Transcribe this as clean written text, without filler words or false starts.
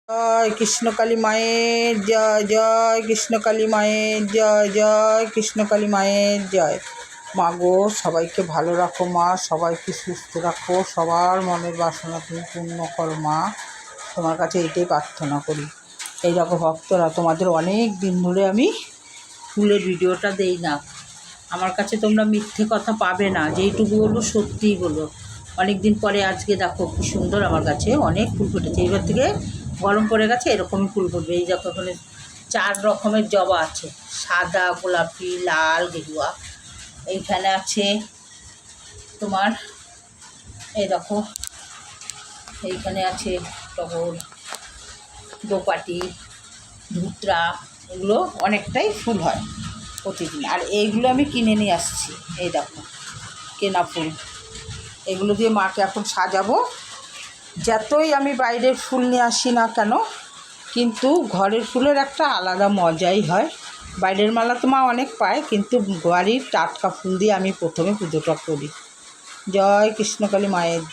জয় কৃষ্ণকালী মায়ের জয়, জয় কৃষ্ণকালী মায়ের জয়, জয় কৃষ্ণকালী মায়ের জয়। মা গো, সবাইকে ভালো রাখো মা, সবাইকে সুস্থ রাখো, সবার মনের বাসনা তুমি পূর্ণ করো মা। তোমার কাছে এইটাই প্রার্থনা করি। এই রকম ভক্তরা, তোমাদের অনেক দিন ধরে আমি ফুলের ভিডিওটা দেই না। আমার কাছে তোমরা মিথ্যে কথা পাবে না, যেইটুকু বলবো সত্যিই বলো। অনেক দিন পরে আজকে দেখো কি সুন্দর আমার কাছে অনেক ফুল ফুটেছে। এবার থেকে গরম পড়ে গেছে, এরকমই ফুল ফুটবে। এই দেখো এখানে 4 রকমের জবা আছে, সাদা, গোলাপি, লাল, গেরুয়া। এইখানে আছে তোমার, এই দেখো এইখানে আছে টগর, দোপাটি, ধুতরা। এগুলো অনেকটাই ফুল হয় প্রতিদিন। আর এইগুলো আমি কিনে নিয়ে আসছি, এই দেখো কেনা ফুল। এগুলো দিয়ে মাকে এখন সাজাবো। যতই আমি বাইরের ফুল নিয়ে আসি না কেন, কিন্তু ঘরের ফুলের একটা আলাদা মজাই হয়। বাইরের মালা তো মা অনেক পায়, কিন্তু বাড়ির টাটকা ফুল দিয়ে আমি প্রথমে পুজোটা করি। জয় কৃষ্ণকালী মায়ের।